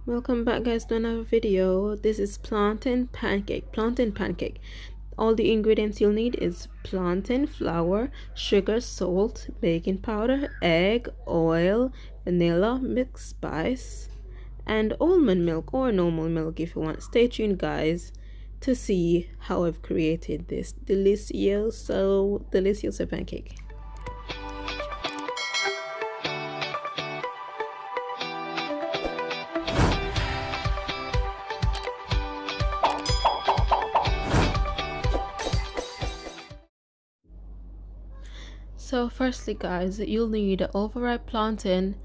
Welcome back guys to another video. This is plantain pancake. Plantain pancake. All the ingredients you'll need is plantain, flour, sugar, salt, baking powder, egg, oil, vanilla, mixed spice, and almond milk or normal milk if you want. Stay tuned guys to see how I've created this delicious pancake. So firstly guys, you'll need overripe plantain.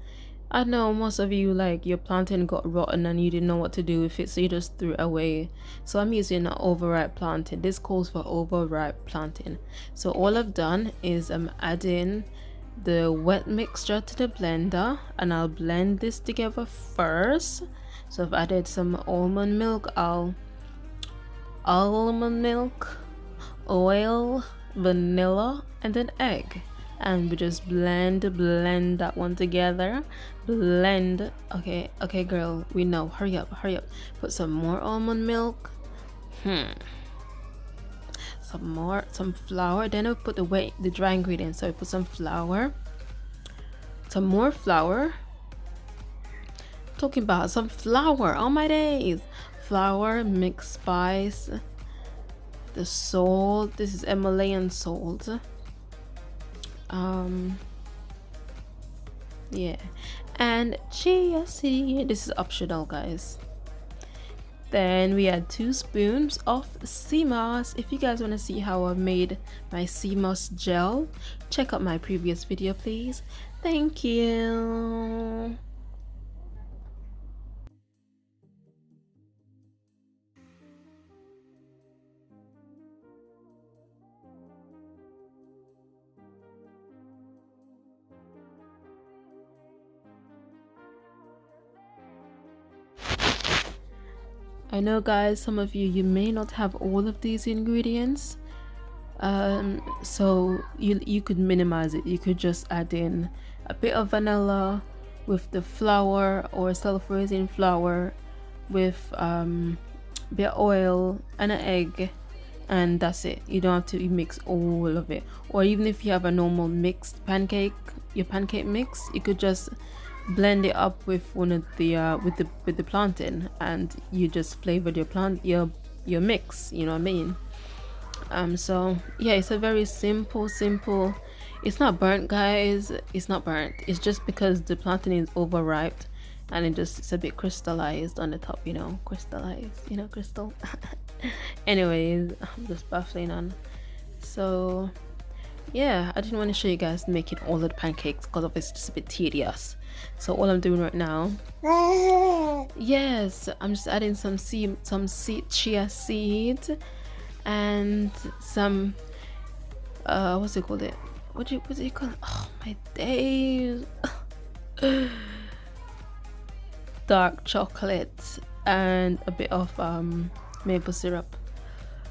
I know most of you like your plantain got rotten and you didn't know what to do with it, so you just threw it away. So I'm using an overripe plantain. This calls for overripe plantain. So all I've done is I'm adding the wet mixture to the blender and I'll blend this together first. So I've added some almond milk, oil, vanilla, and an egg, and we just blend that one together. Blend. Okay girl, we know. Hurry up. Put some more almond milk, some flour. Then I put the dry ingredients. So I put some flour, some more flour. Talking about some flour, all my days. Flour, mixed spice, the salt. This is Himalayan salt. Yeah, and chia seed. This is optional guys. Then we add 2 spoons of Seamoss. If you guys want to see how I made my Seamoss gel, check out my previous video please. Thank you. I know guys, some of you may not have all of these ingredients, so you could minimize it. You could just add in a bit of vanilla with the flour or self-raising flour with bit of oil and an egg, and that's it. You don't have to mix all of it. Or even if you have a normal mixed pancake, your pancake mix, you could just blend it up with one of the with the plantain, and you just flavored your mix, you know what I mean. So yeah, it's a very simple. It's not burnt guys, it's not burnt. It's just because the plantain is overripe and it's a bit crystallized on the top, you know, crystal. Anyways, I'm just baffling on. So yeah, I didn't want to show you guys making all of the pancakes because of it's just a bit tedious. So all I'm doing right now, yes, I'm just adding some chia seeds and some what's it called, what do you call it? Oh my days. Dark chocolate and a bit of maple syrup.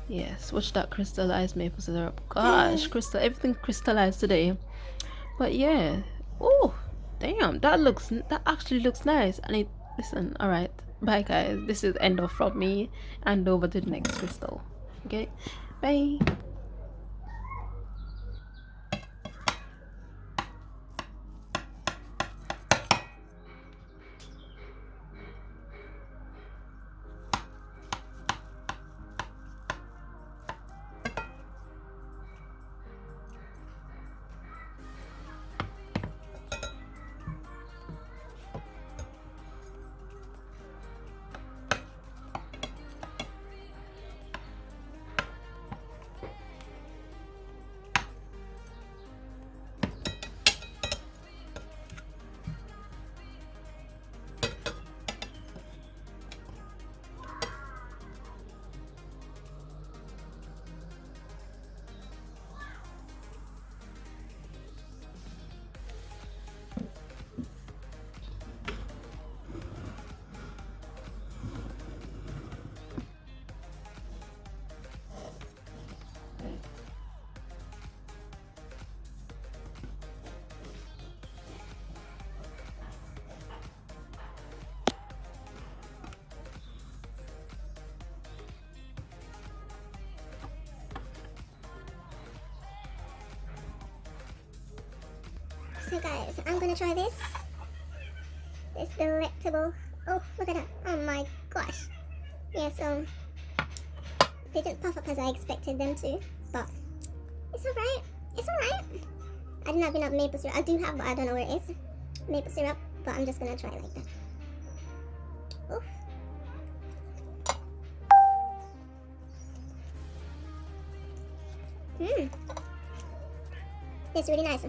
Yes, watch that crystallized maple syrup. Gosh, everything crystallized today. But yeah, oh damn, that actually looks nice. And it, listen, all right, bye guys, this is end off from me and over to the next crystal. Okay, bye. So guys, I'm gonna try this. This delectable. Oh, look at that. Oh my gosh. Yeah, so they didn't puff up as I expected them to, but it's alright. It's alright. I didn't have enough maple syrup. I do have, but I don't know where it is. Maple syrup, but I'm just gonna try it like that. Oof. Mmm. It's really nice.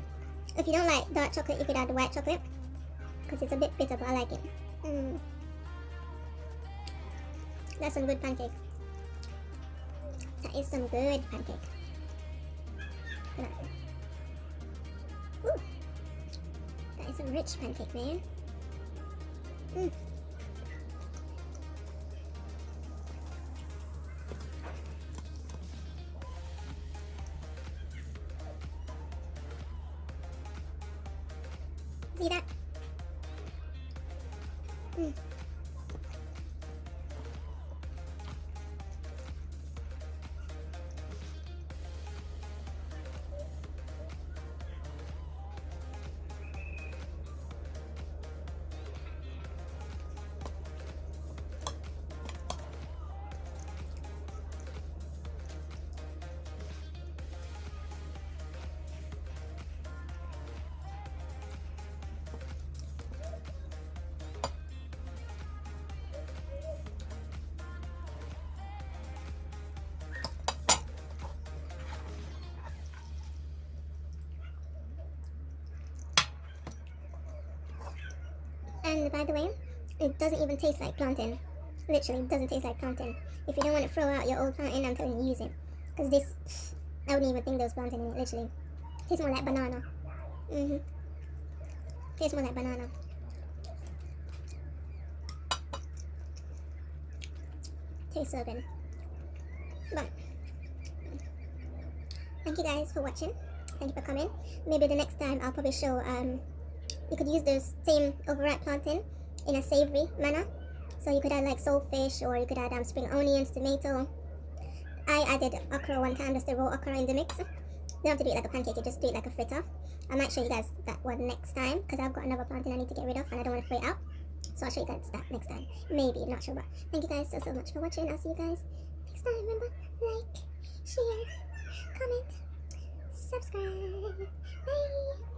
If you don't like dark chocolate, you could add the white chocolate, because it's a bit bitter, but I like it. Mmm. That's some good pancake. That is some good pancake. Look at that. Ooh. That is some rich pancake, man. Mmm. See that? Mm. And by the way, it doesn't even taste like plantain. Literally, it doesn't taste like plantain. If you don't want to throw out your old plantain, I'm telling you, use it. Because this, I wouldn't even think there was plantain in it, literally. Tastes more like banana. Tastes more like banana. Tastes so good. But, thank you guys for watching. Thank you for coming. Maybe the next time I'll probably show, you could use the same overripe plantain in a savory manner. So you could add like saltfish, or you could add spring onions, tomato. I added okra one time, just the raw okra in the mix. You don't have to do it like a pancake, you just do it like a fritter. I might show you guys that one next time, because I've got another plantain I need to get rid of and I don't want to throw it out. So I'll show you guys that next time. Maybe, I'm not sure, but thank you guys so much for watching. I'll see you guys next time. Remember, like, share, comment, subscribe. Bye!